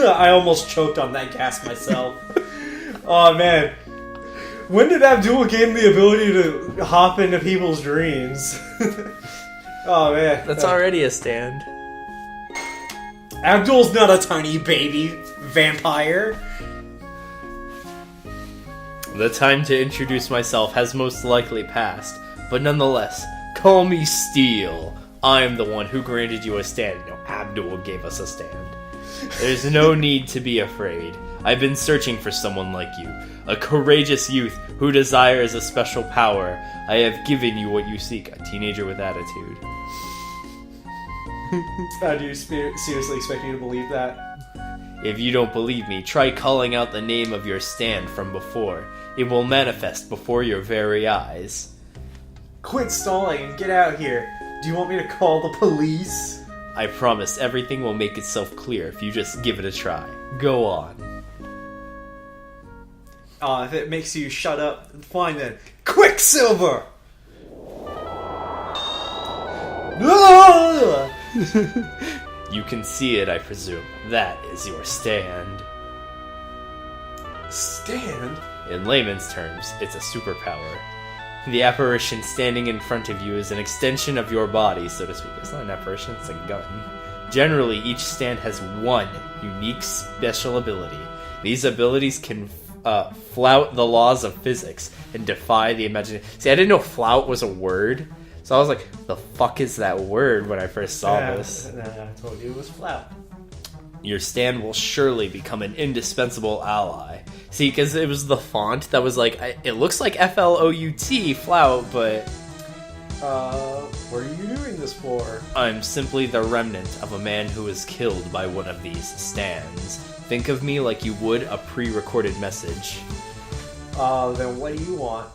I almost choked on that gas myself. Oh man. When did Abdul gain the ability to hop into people's dreams? Oh man. That's already a stand. Abdul's not a tiny baby vampire. The time to introduce myself has most likely passed, but nonetheless, call me Steel. I'm the one who granted you a stand. No, Abdul gave us a stand. There's no need to be afraid. I've been searching for someone like you, a courageous youth who desires a special power. I have given you what you seek, a teenager with attitude. Do you seriously expect me to believe that? If you don't believe me, try calling out the name of your stand from before. It will manifest before your very eyes. Quit stalling and get out here. Do you want me to call the police? I promise everything will make itself clear if you just give it a try. Go on. If it makes you shut up, fine then. Quicksilver! You can see it, I presume. That is your stand. Stand? In layman's terms, it's a superpower. The apparition standing in front of you is an extension of your body, so to speak. It's not an apparition, it's a gun. Generally, each stand has one unique special ability. These abilities can flout the laws of physics and defy the imagination. See, I didn't know flout was a word, so I was like, the fuck is that word when I first saw this? I told you it was flout. Your stand will surely become an indispensable ally. See, because it was the font that was like, it looks like F-L-O-U-T, flout, but... what are you doing this for? I'm simply the remnant of a man who was killed by one of these stands. Think of me like you would a pre-recorded message. Then what do you want?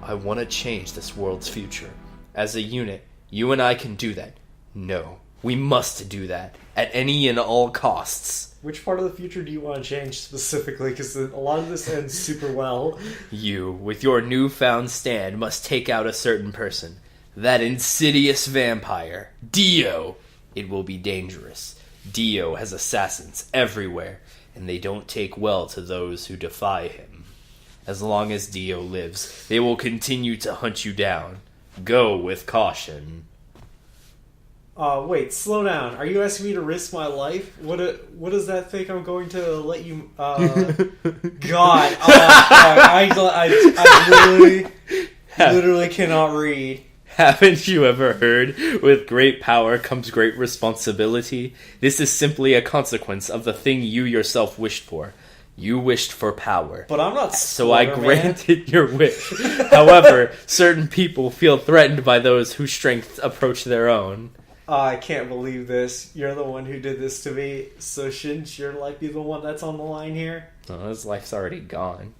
I want to change this world's future. As a unit, you and I can do that. No, we must do that. At any and all costs. Which part of the future do you want to change specifically? Because a lot of this ends super well. You, with your newfound stand, must take out a certain person. That insidious vampire, Dio. It will be dangerous. Dio has assassins everywhere, and they don't take well to those who defy him. As long as Dio lives, they will continue to hunt you down. Go with caution. Wait, slow down. Are you asking me to risk my life? What does that think I'm going to let you, God. I literally cannot read. Haven't you ever heard, with great power comes great responsibility? This is simply a consequence of the thing you yourself wished for. You wished for power. But I'm not so I granted your wish. However, certain people feel threatened by those whose strengths approach their own. I can't believe this. You're the one who did this to me, so shouldn't your life be the one that's on the line here? Oh, his life's already gone.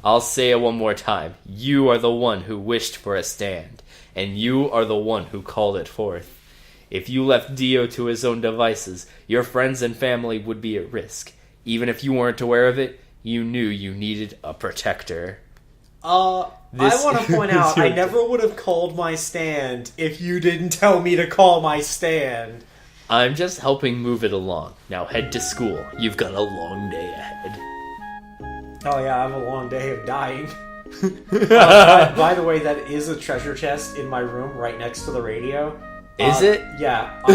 I'll say it one more time. You are the one who wished for a stand, and you are the one who called it forth. If you left Dio to his own devices, your friends and family would be at risk. Even if you weren't aware of it, you knew you needed a protector. I want to point out, I never would have called my stand if you didn't tell me to call my stand. I'm just helping move it along. Now head to school. You've got a long day ahead. Oh yeah, I have a long day of dying. By the way, that is a treasure chest in my room right next to the radio. Is it? Yeah, I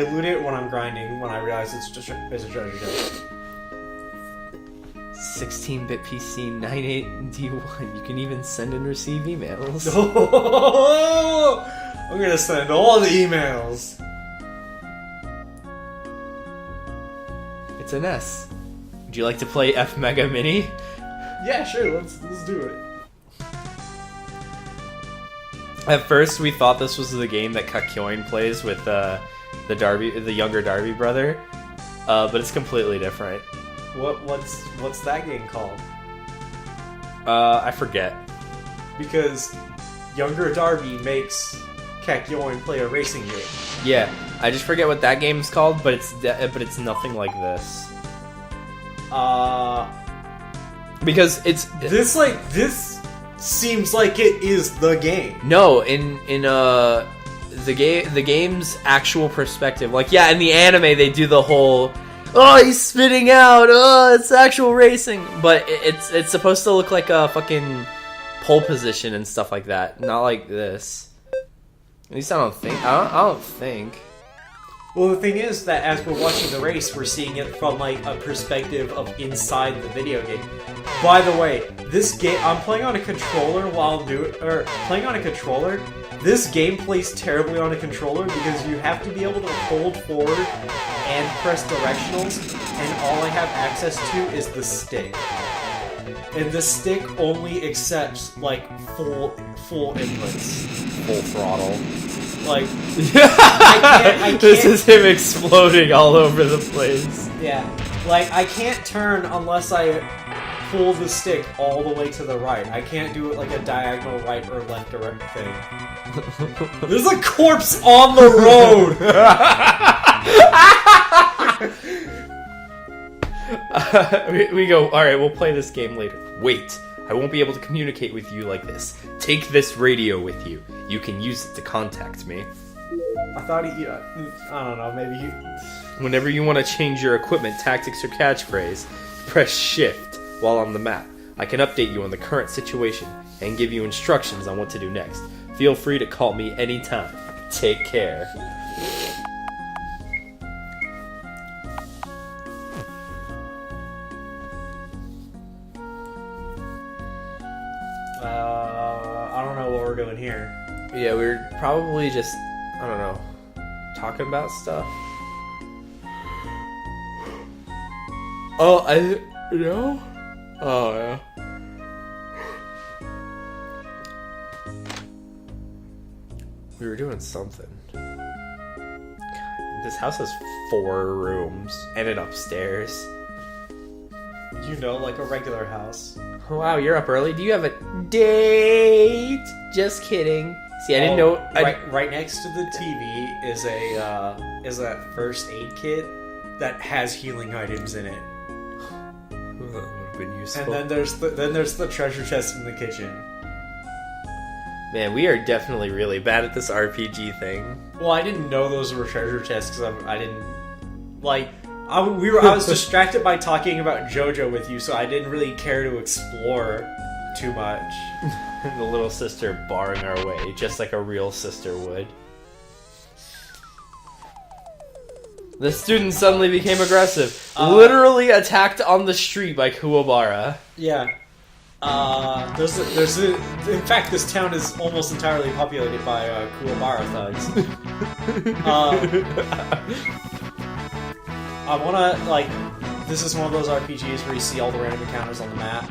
loot it when I'm grinding, when I realize it's a treasure chest. 16-bit PC 98D1. You can even send and receive emails. I'm gonna send all the emails. It's an S. Would you like to play F Mega Mini? Yeah, sure. Let's do it. At first, we thought this was the game that Kakyoin plays with the younger Darby brother, but it's completely different. What's that game called? I forget. Because younger Darby makes Kakyoin play a racing game. Yeah, I just forget what that game's called, but it's nothing like this. Because this seems like it is the game. No, in the game's actual perspective. Like, yeah, in the anime they do the whole, oh, he's spitting out, oh, it's actual racing. But it's supposed to look like a fucking pole position and stuff like that, not like this. At least I don't think. Well, the thing is that as we're watching the race, we're seeing it from like a perspective of inside the video game. By the way, this game I'm playing on a controller playing on a controller. This game plays terribly on a controller because you have to be able to hold forward and press directionals, and all I have access to is the stick. And the stick only accepts like full inputs, full throttle. Like, I can't. This is him exploding all over the place. Yeah, like I can't turn unless I pull the stick all the way to the right. I can't do it like a diagonal right or left thing. There's a corpse on the road. We go, alright, we'll play this game later. Wait, I won't be able to communicate with you like this. Take this radio with you. You can use it to contact me. I thought I don't know, maybe he... Whenever you want to change your equipment, tactics, or catchphrase, press shift while on the map. I can update you on the current situation and give you instructions on what to do next. Feel free to call me anytime. Take care. I don't know what we're doing here. Yeah, we're probably just, I don't know, talking about stuff. Oh, no? Oh, yeah. We were doing something. God, this house has 4 rooms and an upstairs. You know, like a regular house. Oh, wow, you're up early. Do you have a date? Just kidding. See, I didn't know. Right next to the TV is a first aid kit that has healing items in it. Ooh, that would have been useful. And then there's the treasure chest in the kitchen. Man, we are definitely really bad at this RPG thing. Well, I didn't know those were treasure chests because I didn't like. I was distracted by talking about Jojo with you, so I didn't really care to explore too much. The little sister barring our way, just like a real sister would. The student suddenly became aggressive. Literally attacked on the street by Kuwabara. Yeah. In fact, this town is almost entirely populated by Kuwabara thugs. I wanna, like, this is one of those RPGs where you see all the random encounters on the map.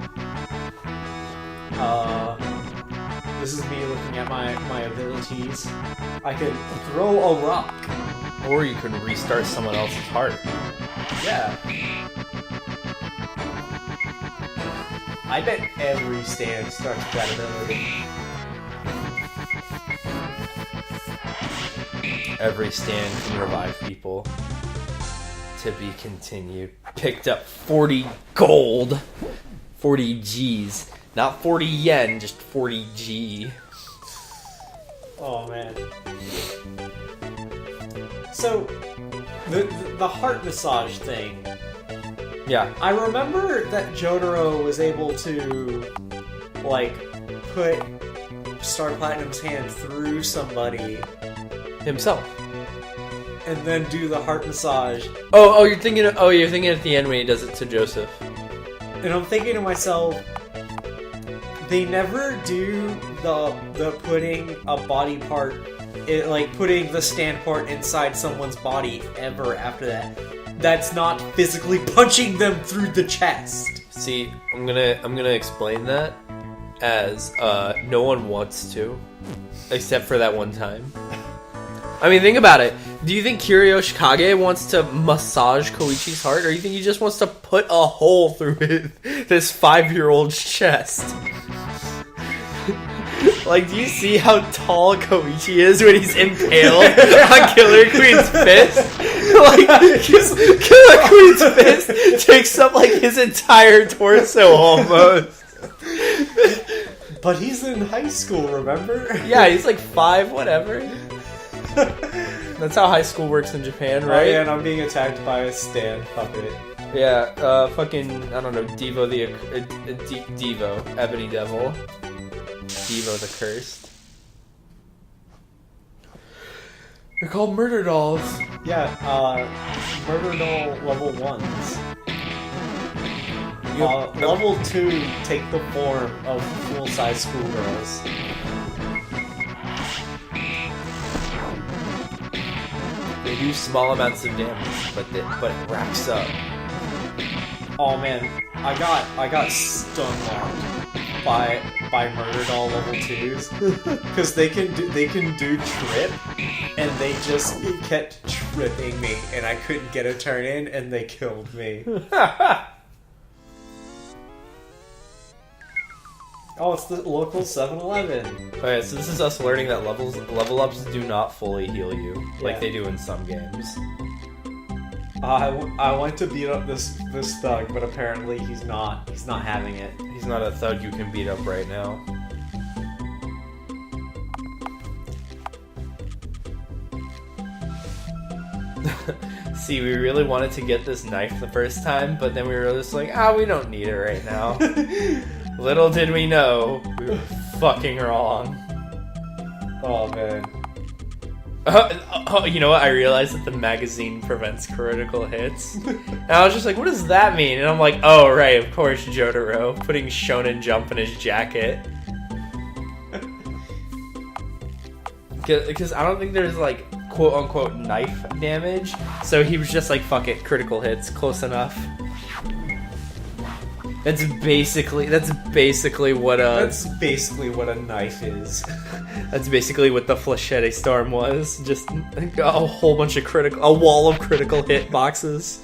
This is me looking at my abilities. I can throw a rock. Or you can restart someone else's heart. Yeah. I bet every stand starts with that ability. Every stand can revive people. To be continued. Picked up 40 gold. 40 G's. Not 40 yen, just 40 G. Oh, man. So, the heart massage thing. Yeah. I remember that Jotaro was able to, like, put Star Platinum's hand through somebody. Himself. And then do the heart massage. You're thinking at the end when he does it to Joseph. And I'm thinking to myself, they never do the putting a body part, like putting the stand part inside someone's body ever after that. That's not physically punching them through the chest. See, I'm gonna explain that as no one wants to, except for that one time. I mean, think about it. Do you think Kiryu Shikage wants to massage Koichi's heart, or do you think he just wants to put a hole through this 5-year-old's chest? Like, do you see how tall Koichi is when he's impaled on Killer Queen's fist? Like, Killer Queen's fist takes up, like, his entire torso almost. But he's in high school, remember? Yeah, he's like 5, whatever. That's how high school works in Japan, right? Oh, yeah, and I'm being attacked by a stand puppet. Yeah, fucking, I don't know, Devo Devo, Ebony Devil. Devo the Cursed. They're called murder dolls. Yeah, murder doll level 1s. Level 2 take the form of full-size schoolgirls. They do small amounts of damage, but it racks up. Oh man, I got stun locked by murder doll level 2s because they can do trip, and they just kept tripping me, and I couldn't get a turn in, and they killed me. Oh, it's the local 7-Eleven. Okay, so this is us learning that level ups do not fully heal you like they do in some games. I went to beat up this thug, but apparently he's not having it. He's not a thug you can beat up right now. See, we really wanted to get this knife the first time, but then we were just like, we don't need it right now. Little did we know, we were fucking wrong. Oh man. You know what? I realized that the magazine prevents critical hits. And I was just like, what does that mean? And I'm like, oh, right, of course, Jotaro, putting Shonen Jump in his jacket. Because I don't think there's, like, quote-unquote knife damage. So he was just like, fuck it, critical hits, close enough. That's basically what a knife is. That's basically what the Flechette Storm was. Just a whole bunch of a wall of critical hit boxes.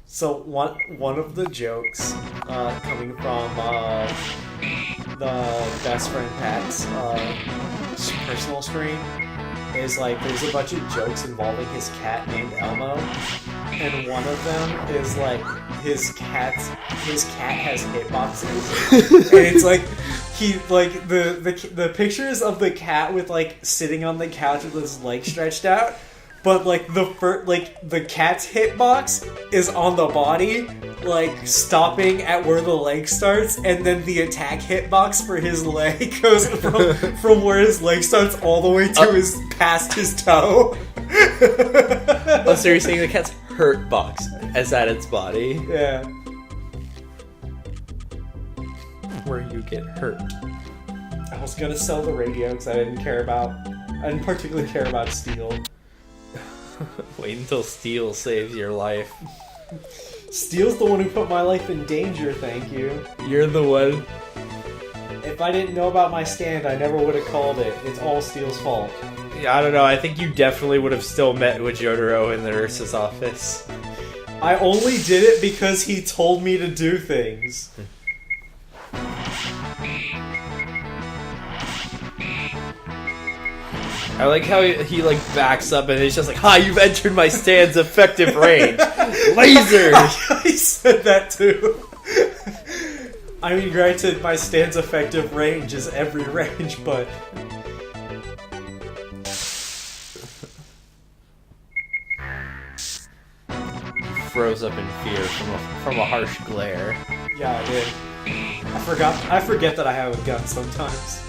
So one of the jokes coming from the best friend Pat's personal stream is like there's a bunch of jokes involving his cat named Elmo, and one of them is like his cat has hitboxes, and it's like he like the pictures of the cat with like sitting on the couch with his legs stretched out. But like the cat's hitbox is on the body, like stopping at where the leg starts, and then the attack hitbox for his leg goes from where his leg starts all the way to past his toe. Oh, so you're saying the cat's hurt box is at its body? Yeah. Where you get hurt. I was gonna sell the radio because I didn't particularly care about steel. Wait until Steel saves your life. Steel's the one who put my life in danger, thank you. You're the one. If I didn't know about my stand, I never would have called it. It's all Steel's fault. Yeah, I don't know. I think you definitely would have still met with Jotaro in the nurse's office. I only did it because he told me to do things. I like how he like backs up and he's just like, "Ha! You've entered my stand's effective range, laser." I said that too. I mean, granted, my stand's effective range is every range, but he froze up in fear from a harsh glare. Yeah, I did. I forget that I have a gun sometimes,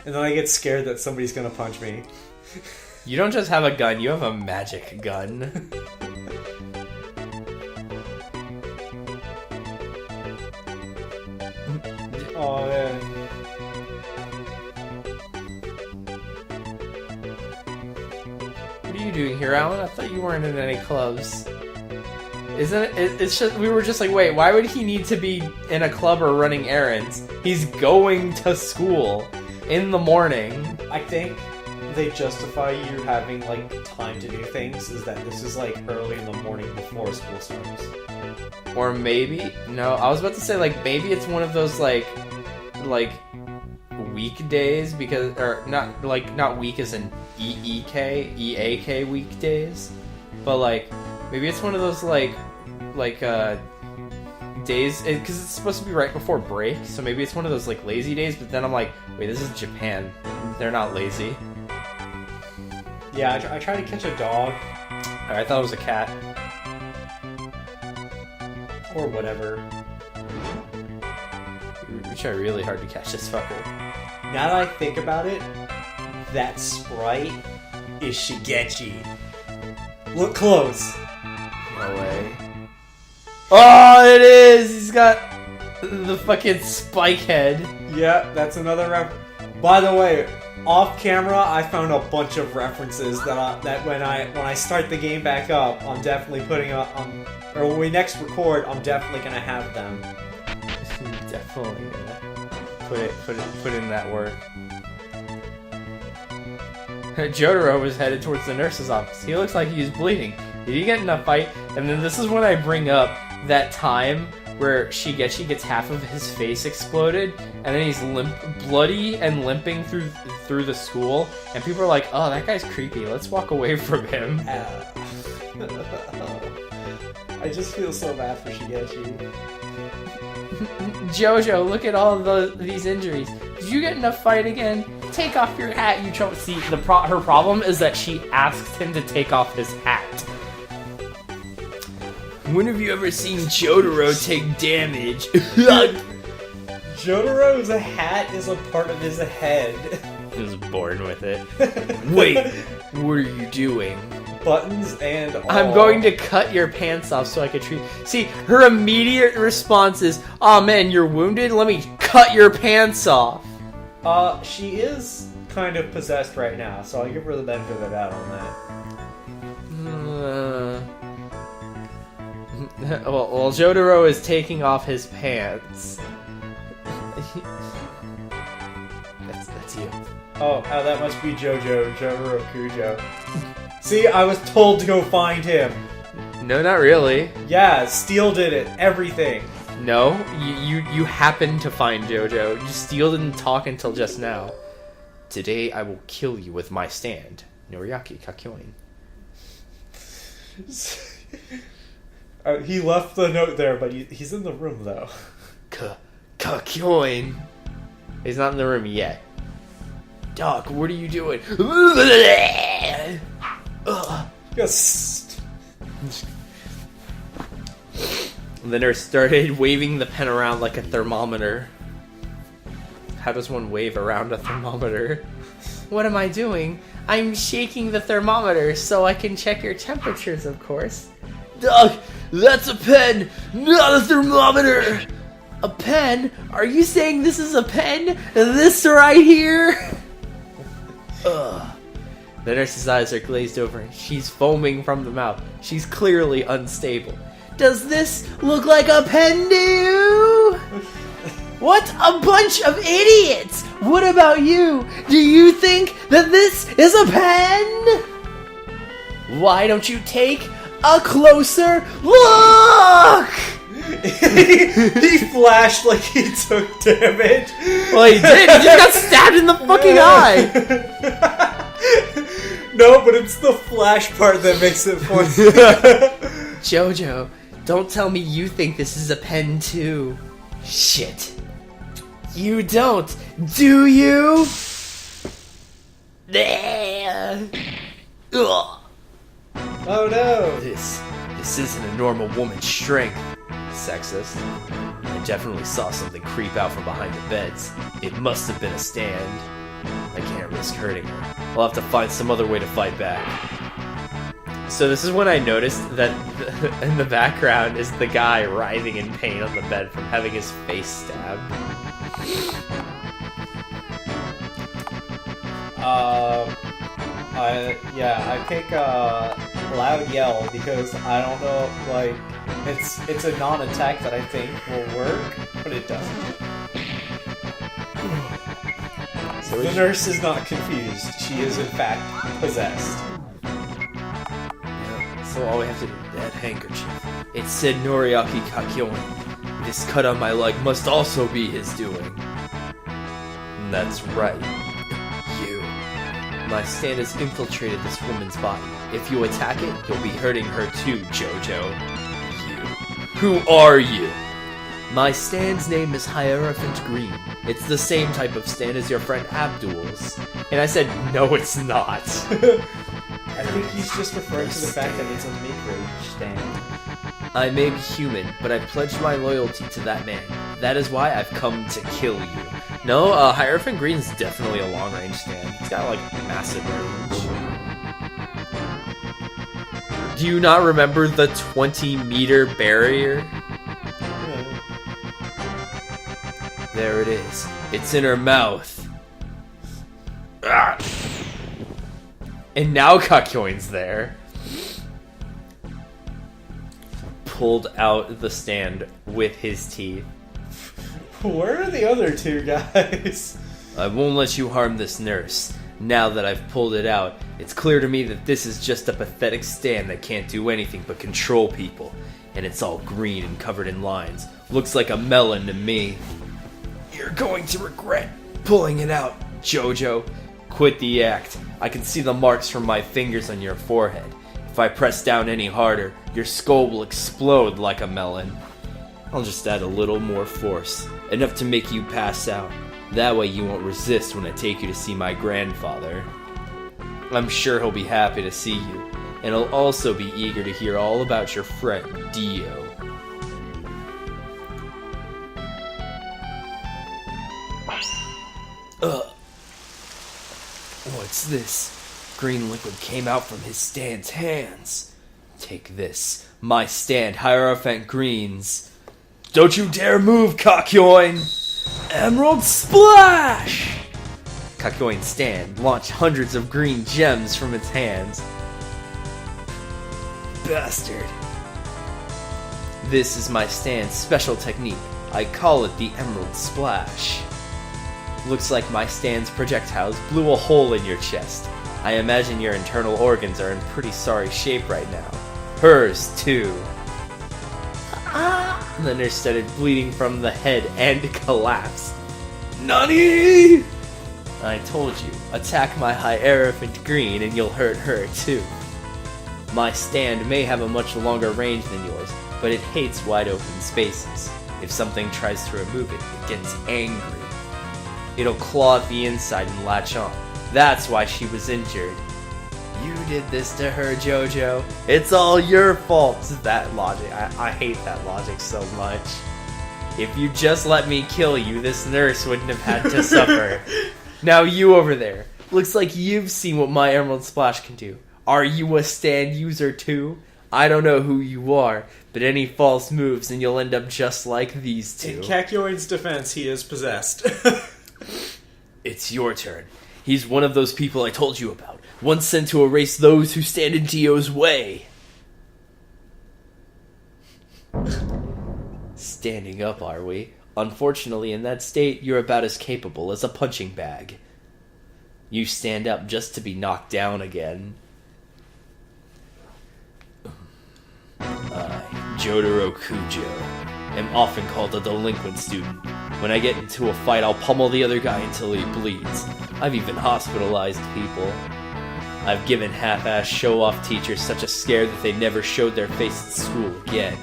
and then I get scared that somebody's gonna punch me. You don't just have a gun, you have a magic gun. Oh, man. What are you doing here, Alan? I thought you weren't in any clubs. Isn't it? It's just, we were just like, wait, why would he need to be in a club or running errands? He's going to school in the morning. I think they justify you having, like, time to do things is that this is, like, early in the morning before school starts. Or maybe, no, I was about to say, like, maybe it's one of those, like, weekdays, because, or, not week as in EAK weekdays, but, like, maybe it's one of those, like, days, because it's supposed to be right before break, so maybe it's one of those like lazy days, but then I'm like, wait, this is Japan. They're not lazy. Yeah, I tried to catch a dog. I thought it was a cat. Or whatever. We try really hard to catch this fucker. Now that I think about it, that sprite is Shigechi. Look close. No way. Oh, it is! He's got the fucking spike head. Yeah, that's another By the way, off camera, I found a bunch of references that when I start the game back up, I'm definitely putting up. Or when we next record, I'm definitely gonna have them. Definitely gonna put in that work. Jotaro was headed towards the nurse's office. He looks like he's bleeding. Did he get in a fight? And then this is when I bring up that time where Shigechi gets half of his face exploded, and then he's bloody and limping through the school, and people are like, "Oh, that guy's creepy. Let's walk away from him." I just feel so bad for Shigechi. Jojo, look at all these injuries. Did you get in a fight again? Take off your hat, you chump. See, her problem is that she asked him to take off his hat. When have you ever seen Jotaro take damage? Jotaro's hat is a part of his head. He was born with it. Wait, what are you doing? Buttons and all. I'm going to cut your pants off so I can treat. See, her immediate response is, "Oh man, you're wounded? Let me cut your pants off." She is kind of possessed right now, so I'll give her the benefit of the doubt on that. Well, Jotaro is taking off his pants. That's you. Oh, that must be Jojo, Jotaro Kujo. See, I was told to go find him. No, not really. Yeah, Steel did it. Everything. No, you happened to find Jojo. Steel didn't talk until just now. Today I will kill you with my stand. Noriaki Kakyoin. He left the note there, but he's in the room, though. Kakyoin. He's not in the room yet. Doc, what are you doing? Yes. The nurse started waving the pen around like a thermometer. How does one wave around a thermometer? What am I doing? I'm shaking the thermometer so I can check your temperatures, of course. Doc, that's a pen, not a thermometer! A pen? Are you saying this is a pen? This right here? Ugh. The nurse's eyes are glazed over and she's foaming from the mouth. She's clearly unstable. Does this look like a pen to you? What a bunch of idiots! What about you? Do you think that this is a pen? Why don't you take a closer look? He flashed like he took damage. Well, he did. He just got stabbed in the fucking eye. No, but it's the flash part that makes it funny. Jojo, don't tell me you think this is a pen too. Shit. You don't, do you? Ugh. Oh no. This isn't a normal woman's strength. Sexist. I definitely saw something creep out from behind the beds. It must have been a stand. I can't risk hurting her. I'll have to find some other way to fight back. So this is when I noticed that in the background is the guy writhing in pain on the bed from having his face stabbed. I pick loud yell because I don't know, like, it's a non-attack that I think will work, but it doesn't. So the nurse is not confused. She is in fact possessed. Yeah, so all we have to do, that handkerchief. It said Noriaki Kakyoin. This cut on my leg must also be his doing. And that's right. You. My stand has infiltrated this woman's body. If you attack it, you'll be hurting her too, Jojo. You. Who are you? My stand's name is Hierophant Green. It's the same type of stand as your friend Abdul's. And I said, no, it's not. I think he's just referring to the fact that it's a mid-range stand. I may be human, but I pledged my loyalty to that man. That is why I've come to kill you. No, Hierophant Green's definitely a long-range stand. He's got, like, massive range. Do you not remember the 20-meter barrier? There it is. It's in her mouth. Ah. And now Kakyoin's there. Pulled out the stand with his teeth. Where are the other two guys? I won't let you harm this nurse. Now that I've pulled it out, it's clear to me that this is just a pathetic stand that can't do anything but control people. And it's all green and covered in lines. Looks like a melon to me. You're going to regret pulling it out, Jojo. Quit the act. I can see the marks from my fingers on your forehead. If I press down any harder, your skull will explode like a melon. I'll just add a little more force, enough to make you pass out. That way you won't resist when I take you to see my grandfather. I'm sure he'll be happy to see you, and he'll also be eager to hear all about your friend, Dio. What's this? Green liquid came out from his stand's hands. Take this, my stand, Hierophant Green's. Don't you dare move, Kakyoin! Emerald Splash! Kakyoin's stand launched hundreds of green gems from its hands. Bastard. This is my stand's special technique. I call it the Emerald Splash. Looks like my stand's projectiles blew a hole in your chest. I imagine your internal organs are in pretty sorry shape right now. Hers, too. The nurse started bleeding from the head and collapsed. Nani! I told you, attack my Hierophant Green and you'll hurt her, too. My stand may have a much longer range than yours, but it hates wide open spaces. If something tries to remove it, it gets angry. It'll claw at the inside and latch on. That's why she was injured. You did this to her, Jojo. It's all your fault. That logic. I hate that logic so much. If you just let me kill you, this nurse wouldn't have had to suffer. Now you over there. Looks like you've seen what my Emerald Splash can do. Are you a stand user too? I don't know who you are, but any false moves and you'll end up just like these two. In Kakyoin's defense, he is possessed. It's your turn. He's one of those people I told you about, once sent to erase those who stand in Dio's way. Standing up, are we? Unfortunately, in that state, you're about as capable as a punching bag. You stand up just to be knocked down again. I, Jotaro Kujo, am often called a delinquent student. When I get into a fight, I'll pummel the other guy until he bleeds. I've even hospitalized people. I've given half-ass show-off teachers such a scare that they never showed their face at school again.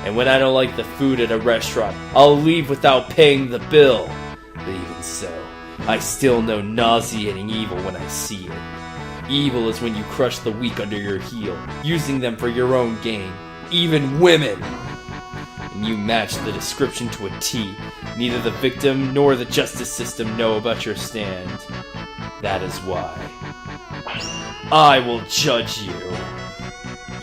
And when I don't like the food at a restaurant, I'll leave without paying the bill. But even so, I still know nauseating evil when I see it. Evil is when you crush the weak under your heel, using them for your own gain. Even women! And you match the description to a T. Neither the victim nor the justice system know about your stand. That is why I will judge you.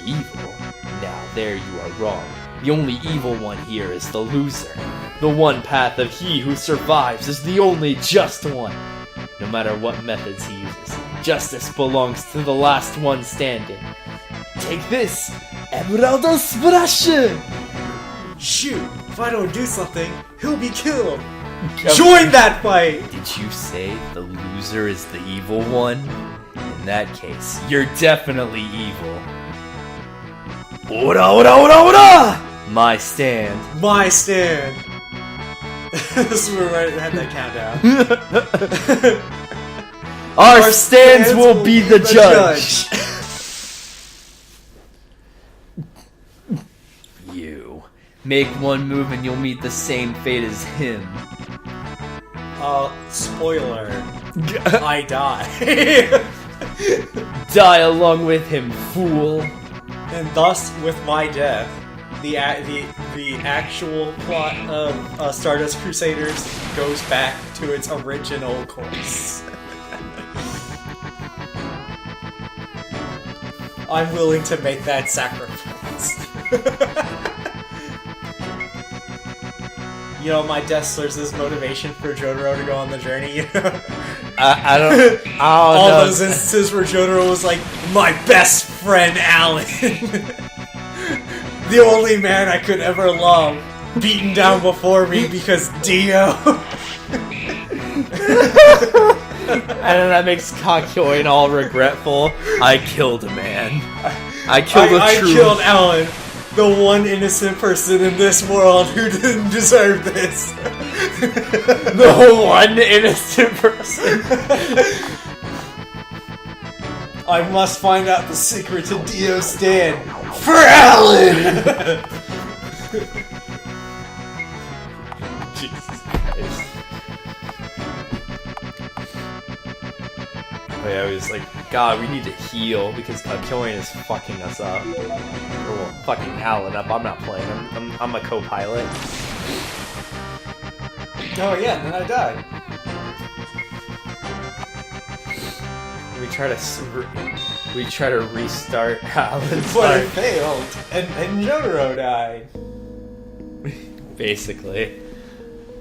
Evil? Now there you are wrong. The only evil one here is the loser. The one path of he who survives is the only just one. No matter what methods he uses, justice belongs to the last one standing. Take this, Emerald Splash! Shoot, if I don't do something, he'll be killed. Join that fight! Did you say the loser is the evil one? In that case, you're definitely evil. Ora, ora, ora, ora! My stand. My stand. This is where I had that countdown. Our stands will be the judge. Make one move and you'll meet the same fate as him. Spoiler. I die. Die along with him, fool. And thus, with my death, the actual plot of Stardust Crusaders goes back to its original course. I'm willing to make that sacrifice. You know, my death serves as motivation for Jotaro to go on the journey, you know? I don't All know. those instances where Jotaro was like, my best friend Alan. The only man I could ever love, beaten down before me because Dio. And then that makes Kakyoin all regretful. I killed a man. I killed I a true... killed Alan, the one innocent person in this world who didn't deserve this. The one innocent person. I must find out the secret to Dio's stand for Alan! Jesus Christ. Oh yeah, I was like, God, we need to heal because Kakyoin is fucking us up. Or well, fucking Alan up. I'm not playing him. I'm a co-pilot. Oh yeah, and then I died. We try to restart Alan's But I life. failed, and Jotaro died. Basically.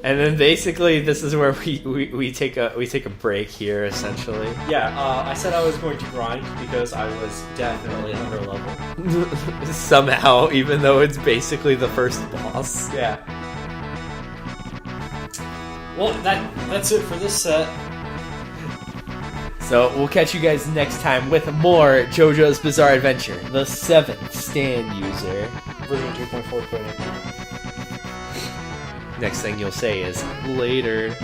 And then basically this is where we take a break here essentially. Yeah, I said I was going to grind because I was definitely under level. Somehow, even though it's basically the first boss. Yeah. Well, that's it for this set. So we'll catch you guys next time with more JoJo's Bizarre Adventure, the 7th stand user. Version 2.4. Next thing you'll say is later.